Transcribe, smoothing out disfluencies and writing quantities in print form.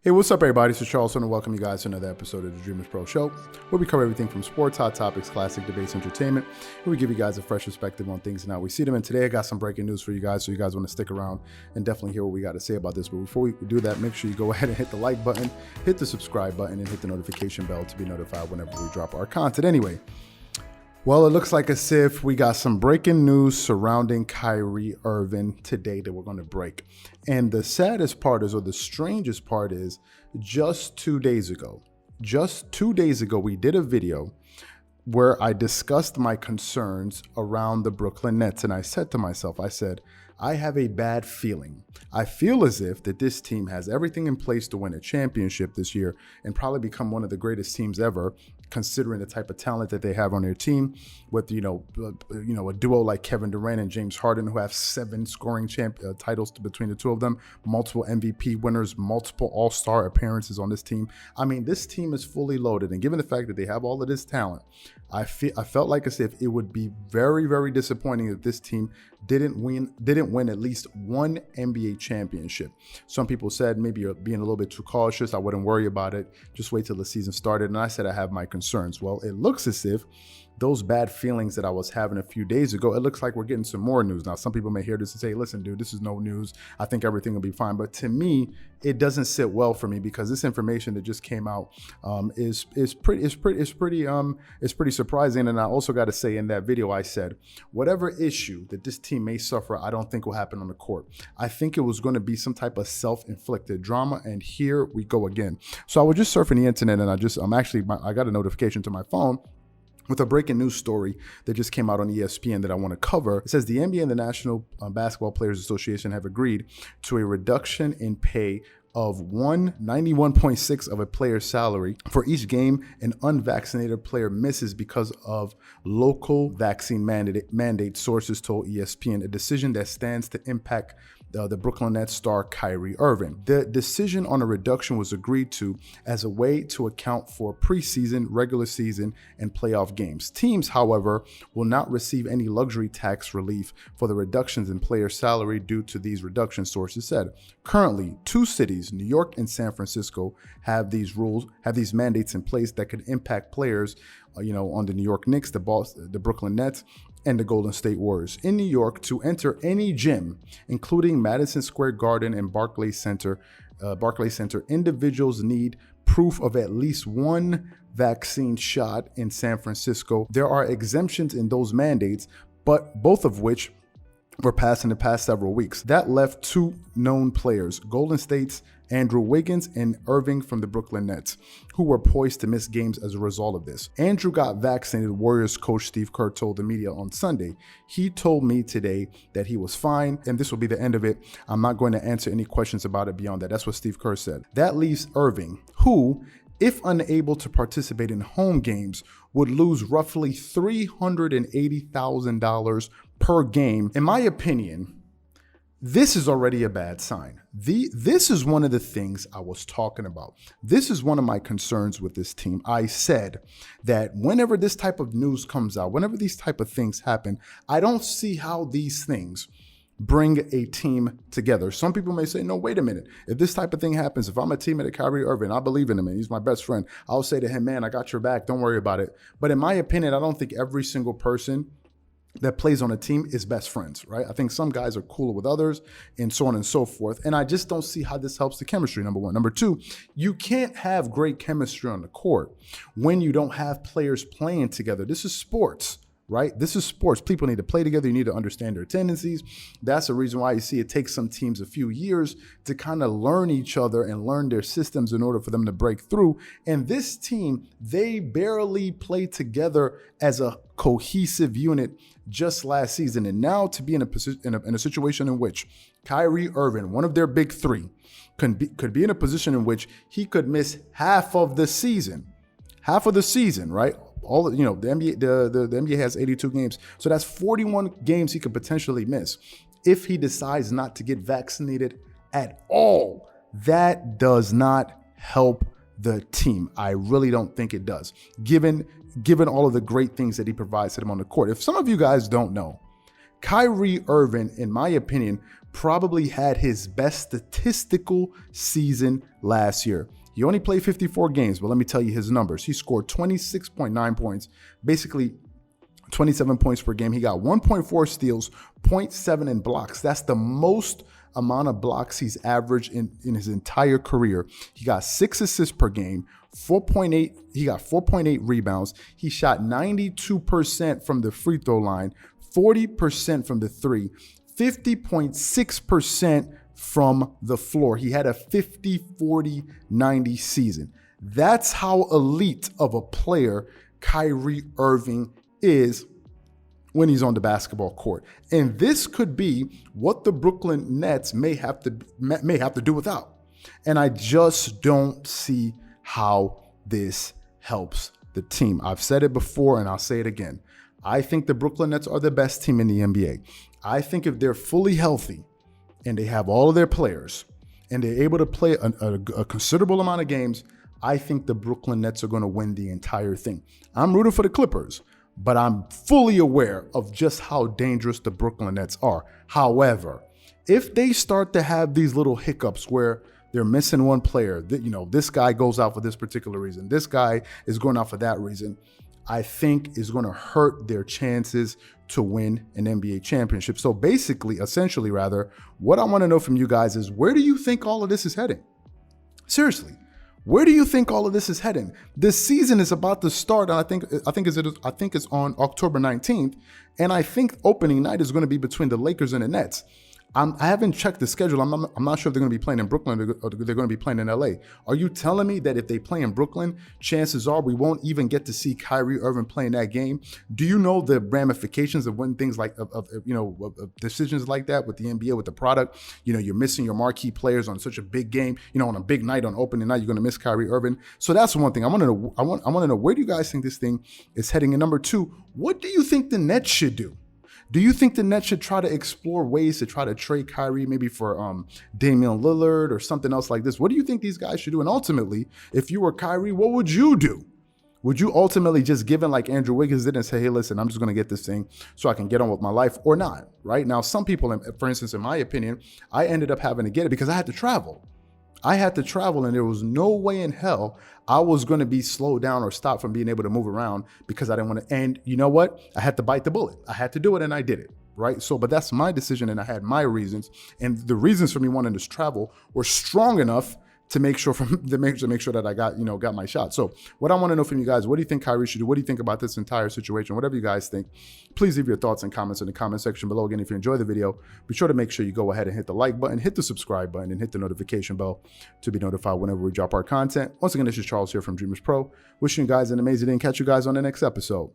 Hey, what's up, everybody? It's Charles, and welcome you guys to another episode of the Dreamerspro Show, where we cover everything from sports, hot topics, classic debates, entertainment, and we give you guys a fresh perspective on things and how we see them. And today I got some breaking news for you guys, so you guys want to stick around and definitely hear what we got to say about this. But before we do that, make sure you go ahead and hit the like button, hit the subscribe button, and hit the notification bell to be notified whenever we drop our content. Anyway, well, it looks like as if we got some breaking news surrounding Kyrie Irving today that we're going to break. And the saddest part is, or the strangest part is, just 2 days ago, we did a video where I discussed my concerns around the Brooklyn Nets. And I said to myself, I have a bad feeling. I feel as if that this team has everything in place to win a championship this year and probably become one of the greatest teams ever, considering the type of talent that they have on their team with, a duo like Kevin Durant and James Harden, who have 7 scoring titles between the two of them, multiple MVP winners, multiple all-star appearances on this team. I mean, this team is fully loaded. And given the fact that they have all of this talent, I felt like as if it would be very, very disappointing if this team didn't win at least one NBA championship. Some people said maybe you're being a little bit too cautious. I wouldn't worry about it. Just wait till the season started. And I said I have my concerns. Well, it looks as if those bad feelings that I was having a few days ago, it looks like we're getting some more news. Now, some people may hear this and say, listen, dude, this is no news. I think everything will be fine. But to me, it doesn't sit well for me because this information that just came out is pretty surprising. And I also got to say, in that video, I said, whatever issue that this team may suffer, I don't think will happen on the court. I think it was going to be some type of self-inflicted drama. And here we go again. So I was just surfing the internet, and I got a notification to my phone with a breaking news story that just came out on ESPN that I want to cover. It says the NBA and the National Basketball Players Association have agreed to a reduction in pay of 191.6 of a player's salary for each game an unvaccinated player misses because of local vaccine mandate, sources told ESPN, a decision that stands to impact the Brooklyn Nets star Kyrie Irving. The decision on a reduction was agreed to as a way to account for preseason, regular season, and playoff games. Teams, however, will not receive any luxury tax relief for the reductions in player salary due to these reductions, sources said. Currently, 2 cities, New York and San Francisco, have these mandates in place that could impact players, on the New York Knicks, the Brooklyn Nets, and the Golden State Warriors. In New York, to enter any gym, including Madison Square Garden and Barclays Center, individuals need proof of at least 1 vaccine shot. In San Francisco, there are exemptions in those mandates, but both of which were passed in the past several weeks. That left 2 known players, Golden State's Andrew Wiggins and Irving from the Brooklyn Nets, who were poised to miss games as a result of this. Andrew got vaccinated, Warriors coach Steve Kerr told the media on Sunday. He told me today that he was fine, and this will be the end of it. I'm not going to answer any questions about it beyond that. That's what Steve Kerr said. That leaves Irving, who, if unable to participate in home games, would lose roughly $380,000 per game. In my opinion, this is already a bad sign. This is one of the things I was talking about. This is one of my concerns with this team. I said that whenever this type of news comes out, whenever these type of things happen, I don't see how these things bring a team together. Some people may say, no, wait a minute. If this type of thing happens, if I'm a teammate of Kyrie Irving, I believe in him and he's my best friend, I'll say to him, man, I got your back. Don't worry about it. But in my opinion, I don't think every single person that plays on a team is best friends, right? I think some guys are cooler with others and so on and so forth. And I just don't see how this helps the chemistry, number one. Number two, you can't have great chemistry on the court when you don't have players playing together. This is sports, right? This is sports. People need to play together. You need to understand their tendencies. That's the reason why you see it takes some teams a few years to kind of learn each other and learn their systems in order for them to break through. And this team, they barely play together as a cohesive unit just last season. And now to be in a situation in which Kyrie Irving, one of their big 3, could be in a position in which he could miss half of the season, right? The NBA has 82 games. So that's 41 games he could potentially miss if he decides not to get vaccinated at all. That does not help the team. I really don't think it does, given all of the great things that he provides to them on the court. If some of you guys don't know, Kyrie Irving, in my opinion, probably had his best statistical season last year. He only played 54 games, but let me tell you his numbers. He scored 26.9 points, basically 27 points per game. He got 1.4 steals, 0.7 in blocks. That's the most amount of blocks he's averaged in his entire career. He got 6 assists per game, 4.8. He got 4.8 rebounds. He shot 92% from the free throw line, 40% from the three, 50.6% from the floor. He had a 50-40-90 season. That's how elite of a player Kyrie Irving is when he's on the basketball court. And this could be what the Brooklyn Nets may have to do without. And I just don't see how this helps the team. I've said it before and I'll say it again. I think the Brooklyn Nets are the best team in the NBA. I think if they're fully healthy and they have all of their players and they're able to play a considerable amount of games, I think the Brooklyn Nets are going to win the entire thing. I'm rooting for the Clippers, but I'm fully aware of just how dangerous the Brooklyn Nets are. However, if they start to have these little hiccups where they're missing one player, this guy goes out for this particular reason, this guy is going out for that reason, I think is going to hurt their chances to win an NBA championship. So essentially, what I want to know from you guys is, where do you think all of this is heading? Seriously. Where do you think all of this is heading? This season is about to start, and I think it's on October 19th, and I think opening night is going to be between the Lakers and the Nets. I haven't checked the schedule. I'm not sure if they're going to be playing in Brooklyn or they're going to be playing in LA. Are you telling me that if they play in Brooklyn, chances are we won't even get to see Kyrie Irving play in that game? Do you know the ramifications of when things like of decisions like that with the NBA, with the product? You're missing your marquee players on such a big game. On a big night, on opening night, you're going to miss Kyrie Irving. So that's one thing. I want to know where do you guys think this thing is heading? And number two, what do you think the Nets should do? Do you think the Nets should try to explore ways to try to trade Kyrie maybe for Damian Lillard or something else like this? What do you think these guys should do? And ultimately, if you were Kyrie, what would you do? Would you ultimately just give in like Andrew Wiggins did and say, hey, listen, I'm just going to get this thing so I can get on with my life, or not, right? Now, some people, for instance, in my opinion, I ended up having to get it because I had to travel. And there was no way in hell I was going to be slowed down or stopped from being able to move around because I didn't want to. And you know what? I had to bite the bullet. I had to do it, and I did it, right? So, but that's my decision, and I had my reasons. And the reasons for me wanting to travel were strong enough to make sure that I got my shot. So what I want to know from you guys, what do you think Kyrie should do? What do you think about this entire situation? Whatever you guys think, please leave your thoughts and comments in the comment section below. Again, if you enjoy the video, be sure to make sure you go ahead and hit the like button, hit the subscribe button, and hit the notification bell to be notified whenever we drop our content. Once again, this is Charles here from Dreamerspro. Wishing you guys an amazing day and catch you guys on the next episode.